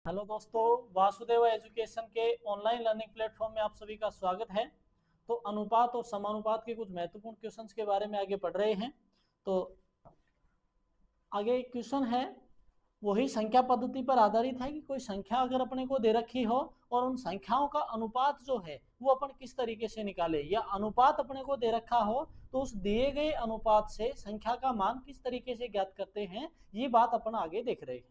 Hello दोस्तों, Vasudev education के online learning platform में आप सभी का स्वागत है। तो अनुपात और समानुपात के कुछ महत्वपूर्ण क्वेश्चंस के बारे में आगे पढ़ रहे हैं। तो आगे एक क्वेश्चन है, वही संख्या पद्धति पर आधारित है कि कोई संख्या अगर अपने को दे रखी हो और उन संख्याओं का अनुपात जो है वो अपन किस तरीके से निकाले, या अनुपात अपने को दे रखा हो तो उस दिए गए अनुपात से संख्या का मान किस तरीके से ज्ञात करते हैं, ये बात अपन आगे देख रहे हैं।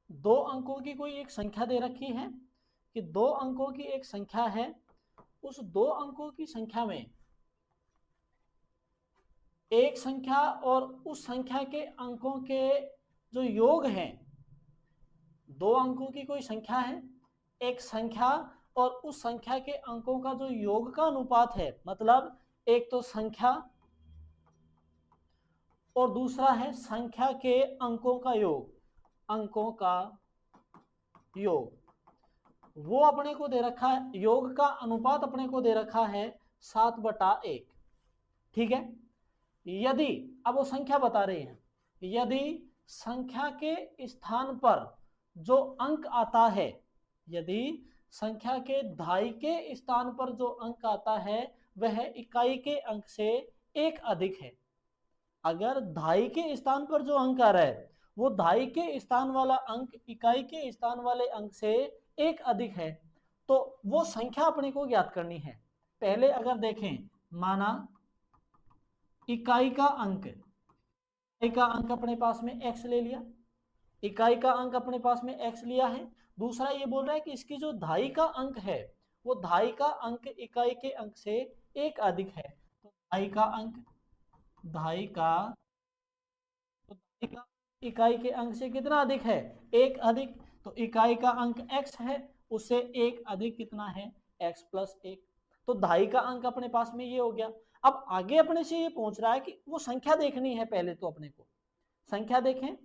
दो अंकों की कोई एक संख्या दे रखी है कि दो अंकों की एक संख्या है, उस दो अंकों की संख्या में एक संख्या और उस संख्या के अंकों के जो योग हैं, दो अंकों की कोई संख्या है, एक संख्या और उस संख्या के अंकों का जो योग का अनुपात है, मतलब एक तो संख्या और दूसरा है संख्या के अंकों का योग, अंकों का योग, वो अपने को दे रखा है, योग का अनुपात अपने को दे रखा है 7/1। ठीक है। यदि अब वो संख्या बता रहे हैं, यदि संख्या के स्थान पर जो अंक आता है, यदि संख्या के दहाई के स्थान पर जो अंक आता है वह इकाई के अंक से एक अधिक है। अगर दहाई के स्थान पर जो अंक आ रहा है वो दहाई के स्थान वाला अंक इकाई के स्थान वाले अंक से एक अधिक है, तो वो संख्या अपने को ज्ञात करनी है। पहले अगर देखें, माना इकाई का अंक अपने पास में x ले लिया, इकाई का अंक अपने पास में x लिया है। दूसरा ये बोल रहा है कि इसकी जो दहाई का अंक है वो दहाई का अंक इकाई के अंक से एक अधिक है, तो दहाई का अंक इकाई के अंक से कितना अधिक है, एक अधिक। तो इकाई का अंक x है, उससे एक अधिक कितना है, x+1। तो दहाई का अंक अपने पास में ये हो गया। अब आगे अपने से ये पूछ रहा है कि वो संख्या देखनी है। पहले तो अपने को संख्या देखें,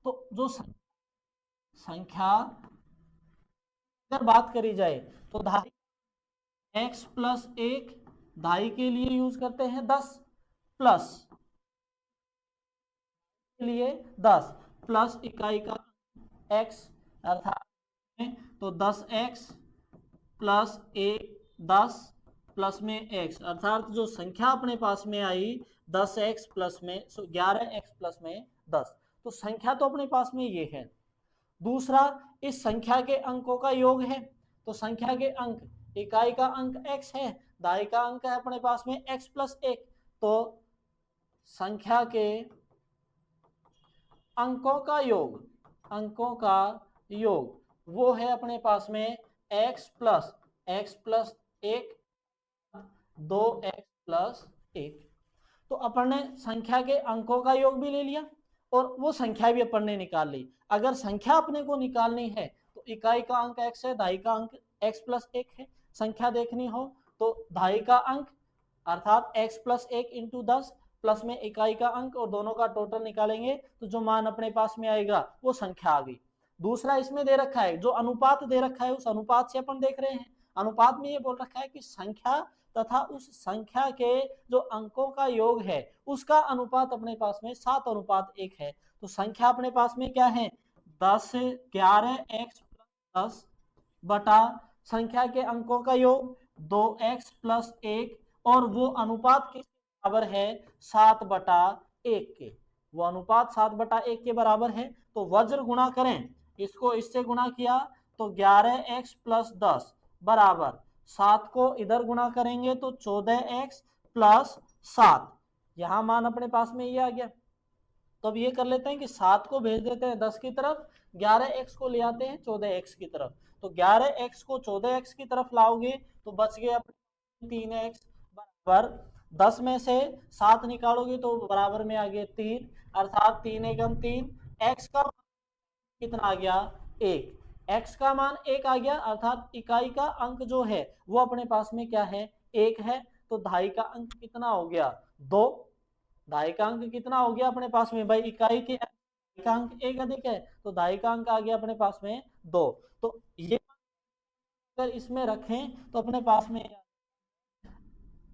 तो जो संख्या अगर बात करी जाए तो दहाई x+1 दहाई के लिए यूज करते हैं 10 प्लस के लिए 10 प्लस इकाई का x, अर्थात तो 10x प्लस 1 10 प्लस में x, अर्थात जो संख्या अपने पास में आई 10x प्लस में 11x प्लस में 10। तो संख्या तो अपने पास में ये है। दूसरा, इस संख्या के अंकों का योग है, तो संख्या के अंक, इकाई का अंक x है, दहाई का अंक है अपने पास में x+1, तो संख्या के अंकों का योग वो है अपने पास में x+1 2x+1। तो अपन ने संख्या के अंकों का योग भी ले लिया और वो संख्या भी अपन ने निकाल ली। अगर संख्या अपने को निकालनी है तो इकाई का अंक x है, दहाई का अंक x+1 है। संख्या देखनी हो तो दहाई का अंक अर्थात x+1 इंटू 10 प्लस में इकाई का अंक और दोनों का टोटल निकालेंगे तो जो मान अपने पास में आएगा वो संख्या आ गई। दूसरा इसमें दे रखा है, जो अनुपात दे रखा है उस अनुपात से अपन देख रहे हैं। अनुपात में ये बोल रखा है कि संख्या तथा उस संख्या के जो अंकों का योग है उसका अनुपात अपने पास में 7/1 है। तो संख्या अपने पास में क्या है, 11x+10 बटा संख्या के अंकों का योग 2x+1, और वो अनुपात किसके बराबर है, 7/1 के। वो अनुपात 7/1 के बराबर है। तो वज्र गुणा करें, इसको इससे गुणा किया तो 11x+10 बराबर 7 को इधर गुणा करेंगे तो 14x+7। यहां मान अपने पास में ये आ गया। तो अब ये कर लेते हैं कि 7 को भेज देते हैं 10 की तरफ, 11x को ले आते हैं 14x की तरफ। तो 11x को 14x की तरफ लाओगे तो बच गए अपने 3x बराबर 10 में से 7 निकालोगे तो बराबर में आ गए 3, अर्थात 3 एकम 3। x का कितना आ गया, 1। x का मान 1 आ गया, अर्थात इकाई का अंक जो है वो अपने पास में क्या है, 1 है। तो दहाई का अंक कितना हो गया, 2। दहाई का अंक कितना हो गया अपने पास में, भाई इकाई के का अंक 1 अधिक है तो दहाई का अंक आ गया अपने पास में 2। तो ये अगर इसमें रखें तो अपने पास में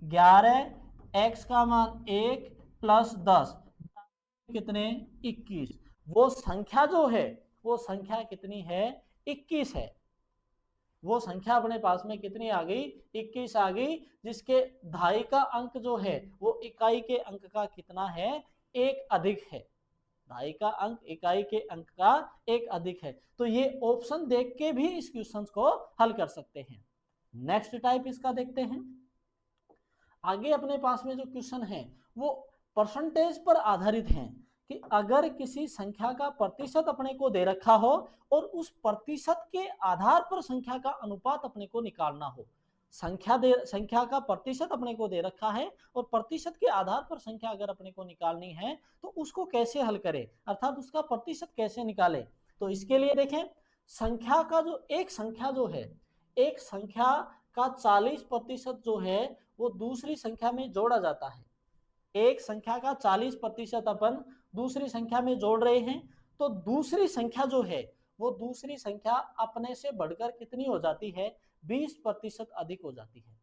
11x का मान 1 प्लस 10 कितने, 21। वो संख्या जो है वो संख्या कितनी है? 21 है। वो संख्या अपने पास में कितनी आ गई? 21 आ गई, जिसके दहाई का अंक जो है वो इकाई के अंक का कितना है? 1 अधिक है। दहाई का अंक इकाई के अंक का 1 अधिक है। तो ये ऑप्शन देख के भी इस क्वेश्चन को हल कर सकते हैं। नेक्स्ट टाइप इसका देखते हैं। आगे अपने पास में जो क्वेश्चन है वो परसेंटेज पर आधारित है कि अगर किसी संख्या का प्रतिशत अपने को दे रखा हो और उस प्रतिशत के आधार पर संख्या का अनुपात अपने को निकालना हो। संख्या का प्रतिशत अपने को दे रखा है और प्रतिशत के आधार पर संख्या अगर अपने को निकालनी है तो उसको कैसे हल करें, अर्थात उसका प्रतिशत कैसे निकालें। तो इसके लिए देखें, संख्या का जो एक संख्या जो है, एक संख्या का 40% जो है वो दूसरी संख्या में जोड़ा जाता है। एक संख्या का 40% अपन दूसरी संख्या में जोड़ रहे हैं, तो दूसरी संख्या जो है वो दूसरी संख्या अपने से बढ़कर कितनी हो जाती है? 20% अधिक हो जाती है।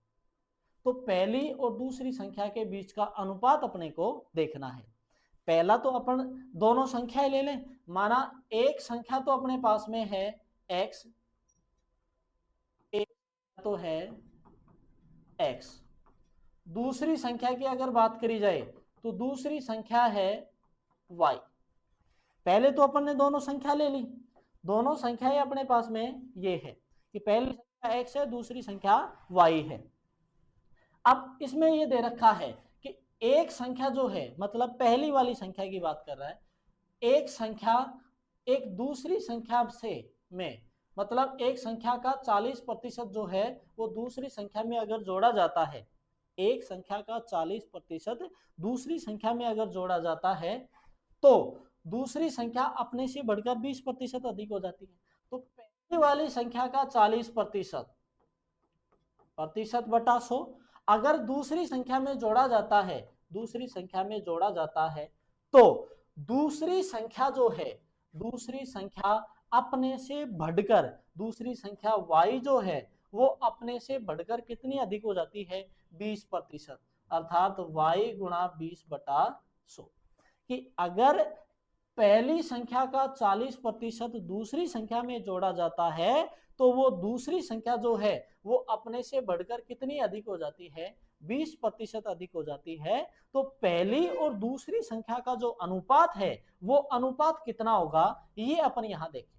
तो पहली और दूसरी संख्या के बीच का अनुपात अपने को देखना है। पहला तो अपन दोनों संख्याएं ले लें। माना एक संख्या तो अपने पास में है x, एक तो है x। दूसरी संख्या की अगर बात करी जाए तो दूसरी संख्या है y। पहले तो अपन ने दोनों संख्या ले ली, दोनों संख्याएं अपने पास में ये है कि पहली संख्या x है, दूसरी संख्या y है। अब इसमें ये दे रखा है कि एक संख्या जो है, मतलब पहली वाली संख्या की बात कर रहा है, एक संख्या एक दूसरी संख्या से में, मतलब एक संख्या का 40% जो है वो दूसरी संख्या में अगर जोड़ा जाता है, एक संख्या का 40% दूसरी संख्या में अगर जोड़ा जाता है तो दूसरी संख्या अपने से बढ़कर 20% अधिक हो जाती है। तो पहली वाली संख्या का 40% बटा 100 अगर दूसरी संख्या में जोड़ा जाता है, दूसरी संख्या में जोड़ा जाता है तो दूसरी संख्या जो है, दूसरी संख्या अपने से बढ़कर, दूसरी संख्या y जो है वो अपने से बढ़कर कितनी अधिक हो जाती है? 20%, अर्थात y गुणा 20/100। कि अगर पहली संख्या का 40% दूसरी संख्या में जोड़ा जाता है तो वो दूसरी संख्या जो है वो अपने से बढ़कर कितनी अधिक हो जाती है? 20% अधिक हो जाती है। तो पहली और दूसरी संख्या का जो अनुपात है वो अनुपात कितना होगा, ये अपन यहां देखें।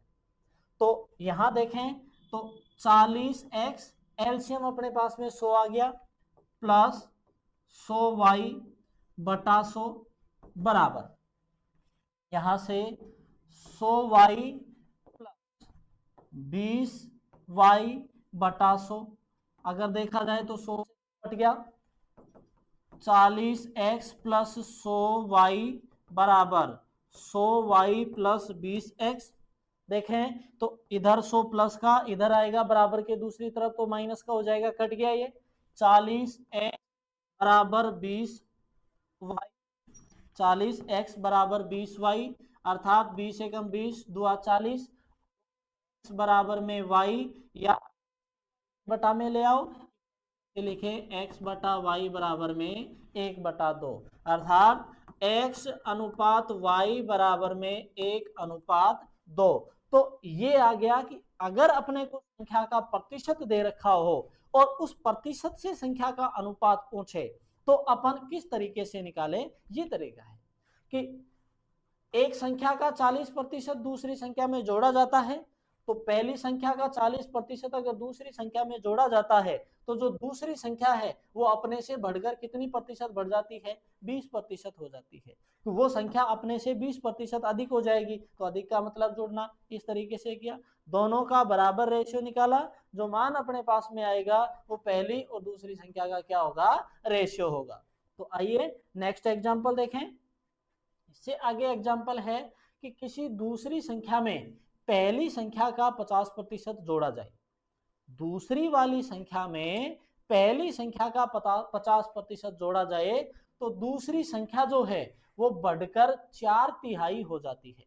तो यहां देखें तो 40x एलसीएम अपने पास में 100 आ गया, प्लस 100y/100 बराबर यहां से 100y प्लस 20y/100। अगर देखा जाए तो 100 कट गया, 40x प्लस 100y बराबर 100y प्लस 20x। देखें तो इधर 100 प्लस का इधर आएगा बराबर के दूसरी तरफ, तो माइनस का हो जाएगा, कट गया ये। 40x बराबर 20y, 40x बराबर 20y, अर्थात 20 एकम 20 दुआ 40 बराबर में y या बटा में ले आओ, लिखे x बटा y बराबर में 1/2, अर्थात x अनुपात y बराबर में 1/2। तो ये आ गया कि अगर अपने को संख्या का प्रतिशत दे रखा हो और उस प्रतिशत से संख्या का अनुपात पूछे तो अपन किस तरीके से निकाले। ये तरीका है कि एक संख्या का 40% दूसरी संख्या में जोड़ा जाता है, तो पहली संख्या का 40% अगर दूसरी संख्या में जोड़ा जाता है तो जो दूसरी संख्या है वो अपने से बढ़कर कितनी प्रतिशत बढ़ जाती है? 20% हो जाती है। तो वो संख्या अपने से 20% अधिक हो जाएगी, तो अधिक का मतलब जोड़ना। इस तरीके से किया, दोनों का बराबर रेशियो निकाला, जो मान अपने पास में आएगा वो पहली और दूसरी संख्या का क्या होगा? रेशियो होगा। तो आइए नेक्स्ट एग्जाम्पल देखें। इससे आगे एग्जाम्पल है कि किसी दूसरी संख्या में पहली संख्या का 50% जोड़ा जाए, दूसरी वाली संख्या में पहली संख्या का 50% जोड़ा जाए तो दूसरी संख्या जो है वो बढ़कर 4/3 हो जाती है।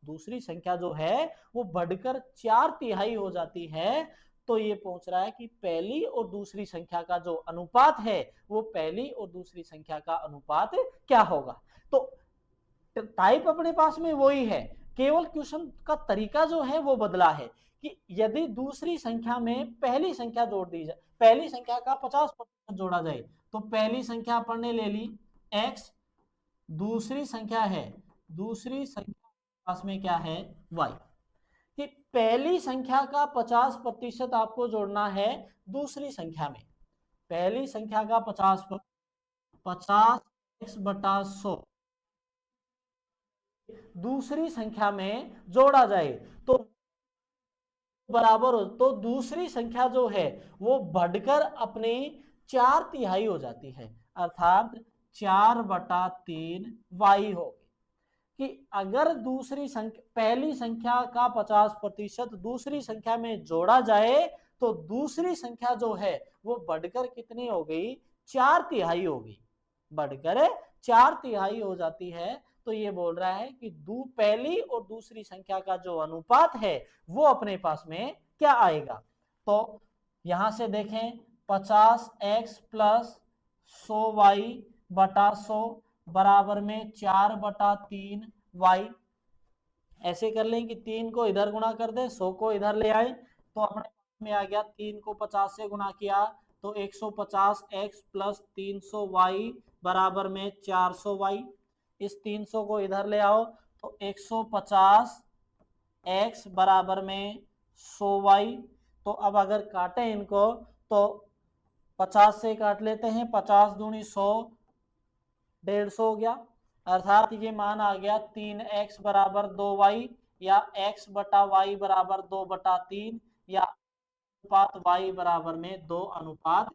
दूसरी संख्या जो है वो बढ़कर 4/3 हो जाती है। तो ये पूछ रहा है कि पहली और दूसरी संख्या का जो अनुपात है वो पहली और दूसरी संख्या का अनुपात क्या होगा। तो टाइप अपने पास में वही है, केवल क्वेश्चन का तरीका जो है वो बदला है कि यदि दूसरी संख्या में पहली संख्या जोड़ दी जाए, पहली संख्या का 50% जोड़ा जाए, तो पहली संख्या अपन ने ले ली x, दूसरी संख्या है, दूसरी संख्या पास में क्या है y, कि पहली संख्या का 50% आपको जोड़ना है दूसरी संख्या में, पहली संख्या का 50x/100 दूसरी संख्या में जोड़ा जाए तो बराबर हो, तो दूसरी संख्या जो है वो बढ़कर अपनी 4/3 हो जाती है, अर्थात 4/3 y होगी। कि अगर दूसरी संख्या, पहली संख्या का 50% दूसरी संख्या में जोड़ा जाए तो दूसरी संख्या जो है वो बढ़कर कितनी हो गई, 4/3 होगी, बढ़कर 4/3 हो जाती है। तो ये बोल रहा है कि पहली और दूसरी संख्या का जो अनुपात है वो अपने पास में क्या आएगा। तो यहां से देखें 50x + 100y/100 बराबर में 4/3 y, ऐसे कर लें कि 3 को इधर गुणा कर दे, 100 को इधर ले आए, तो अपने में आ गया 3 को 50 से गुणा किया तो 150x + 300y बराबर में 400y, इस 300 को इधर ले आओ तो 150x बराबर में 100y। तो अब अगर काटें इनको तो 50 से काट लेते हैं, 50 दूनी 100, 150 हो गया, अर्थात ये मान आ गया 3x बराबर 2y, या x/y बराबर 2/3, या अनुपात y बराबर में 2:1।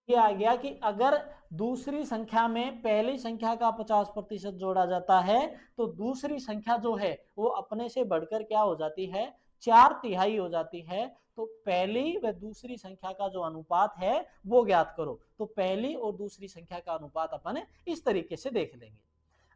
ये आ गया कि अगर दूसरी संख्या में पहली संख्या का 50% जोड़ा जाता है तो दूसरी संख्या जो है वो अपने से बढ़कर क्या हो जाती है, 4/3 हो जाती है। तो पहली व दूसरी संख्या का जो अनुपात है वो ज्ञात करो। तो पहली और दूसरी संख्या का अनुपात अपन इस तरीके से देख लेंगे।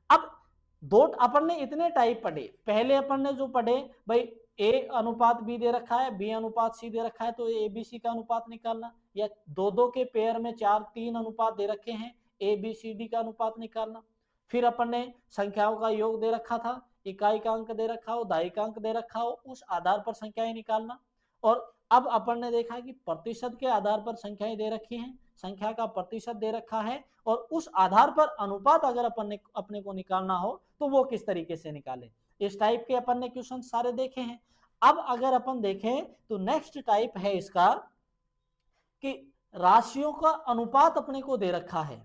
अब दो अपन ने इतने टाइप पढ़े, पहले अपन ने जो पढ़े भाई a अनुपात b दे रखा है, b अनुपात c दे रखा है, तो a b c का अनुपात निकालना, या दो के पेयर में 4-3 अनुपात दे रखे हैं, a b c d का अनुपात निकालना। फिर अपन ने संख्याओं का योग दे रखा था, इकाई का अंक दे रखा हो, दहाई का अंक दे रखा हो, उस आधार पर संख्याएं निकालना। और अब अपन ने देखा कि प्रतिशत के आधार पर संख्याएं दे रखी हैं, संख्या का प्रतिशत दे रखा है, और उस आधार पर अनुपात अगर अपने को निकालना हो तो वो किस तरीके से निकालें। इस टाइप के अपन ने क्वेश्चन सारे देखे हैं। अब अगर अपन देखें तो नेक्स्ट टाइप है इसका कि राशियों का अनुपात अपने को दे रखा है,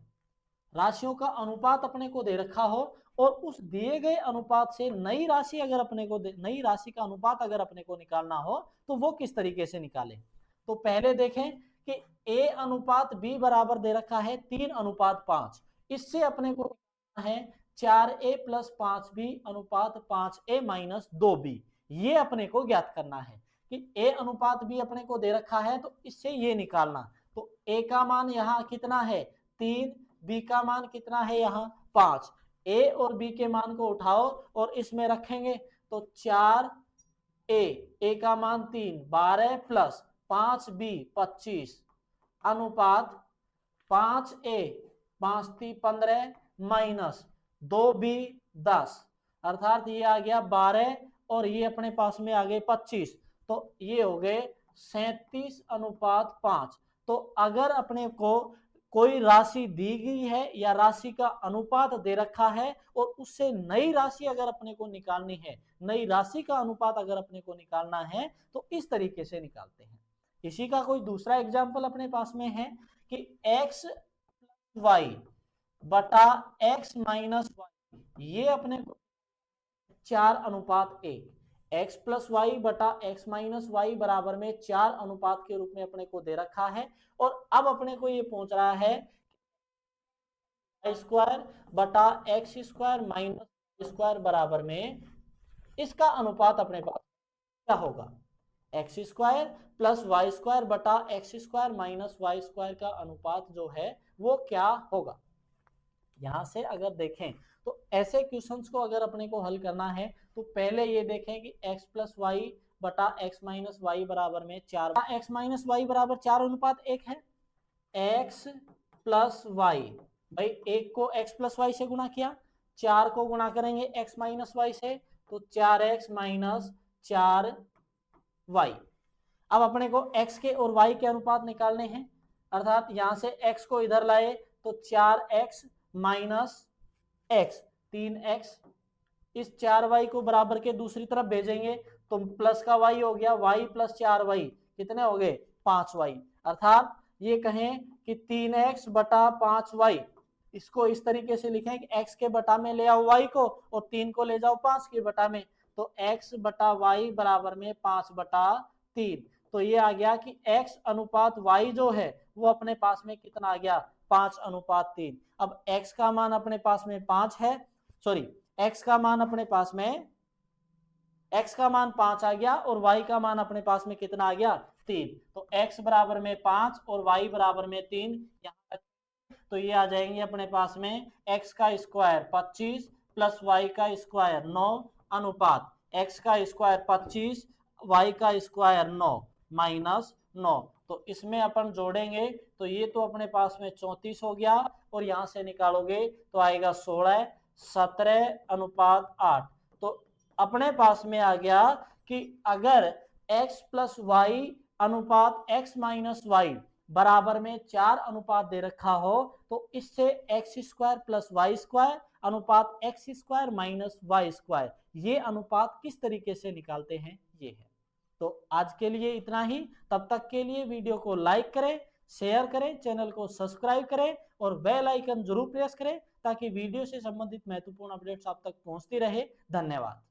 राशियों का अनुपात अपने को दे रखा हो और उस दिए गए अनुपात से नई राशि अगर अपने को नई राशि का अनुपात अगर अपने को निकालना हो तो वो किस तरीके से निकालें। तो पहले देखें कि a अनुपात b बराबर दे रखा है 3:5, इससे अपने को है 4a + 5b अनुपात 5a - 2b, ये अपने को ज्ञात करना है कि a अनुपात b अपने को दे रखा है तो इससे ये निकालना। तो a का मान यहाँ कितना है 3, b का मान कितना है यहाँ 5, a और b के मान को उठाओ और इसमें रखेंगे तो 4a, a का मान 3, 12 + 5b 25 अनुपात 5a 5 × 15 - 2b 10, अर्थात ये आ गया 12 और ये अपने पास में आ गए 25, तो ये हो गए 37:5। तो अगर अपने को कोई राशि दी गई है या राशि का अनुपात दे रखा है और उससे नई राशि अगर अपने को निकालनी है, नई राशि का अनुपात अगर अपने को निकालना है तो इस तरीके से निकालते हैं। इसी का कोई दूसरा एग्जाम्पल अपने पास में है कि x + y बटा x - y, ये अपने को 4:1, x + y बटा x - y बराबर में 4 अनुपात के रूप में अपने को दे रखा है। और अब अपने को ये पहुंच रहा है y² बटा x² - y² बराबर में इसका अनुपात अपने पास क्या होगा, x² + y² बटा x² - y² का अनुपात जो है वो क्या होगा। यहां से अगर देखें तो ऐसे क्वेश्चंस को अगर अपने को हल करना है तो पहले ये देखें कि x + y बटा x - y बराबर में 4, x - y बराबर 4:1 है। x + y, भाई 1 को x + y से गुणा किया, 4 को गुणा करेंगे x - y से तो 4x माइनस 4y। अब अपने को x के और y के अनुपात निकालने हैं, अर्थात यहां से x को इधर लाए तो 4x माइनस x 3x, इस 4y को बराबर के दूसरी तरफ भेजेंगे तो प्लस का y हो गया, y प्लस 4y कितने हो गए 5y। अर्थात ये कहें कि 3x बटा 5y, इसको इस तरीके से लिखें कि x के बटा में ले आओ y को और 3 को ले जाओ 5 के बटा में, तो x बटा y बराबर में 5 बटा 3। तो ये आ गया कि x अनुपात y जो है वो अपने पास में कितना आ गया 5 अनुपात 3। अब x का मान अपने पास में 5 है, सॉरी x का मान अपने पास में, x का मान 5 आ गया और y का मान अपने पास में कितना आ गया 3। तो x बराबर में 5 और y बराबर में 3, यहाँ तो ये आ जाएंगे अपने पास में x का स्क्वायर 25 प्लस y का स्क्वायर 9 अनुपात x का स्क्वायर 25 y का स्क्वायर 9 माइनस 9। तो इसमें अपन जोड़ेंगे तो ये तो अपने पास में 34 हो गया और यहां से निकालोगे तो आएगा 16 17 अनुपात 8। तो अपने पास में आ गया कि अगर x प्लस वाई अनुपात x माइनस वाई बराबर में 4 अनुपात दे रखा हो तो इससे x square plus y square अनुपात x square minus y square, ये अनुपात किस तरीके से निकालते हैं ये है। तो आज के लिए इतना ही, तब तक के लिए वीडियो को लाइक करें, शेयर करें, चैनल को सब्सक्राइब करें और बेल आइकन जरूर प्रेस करें ताकि वीडियो से संबंधित महत्वपूर्ण अपडेट्स आप तक पहुंचती रहे। धन्यवाद।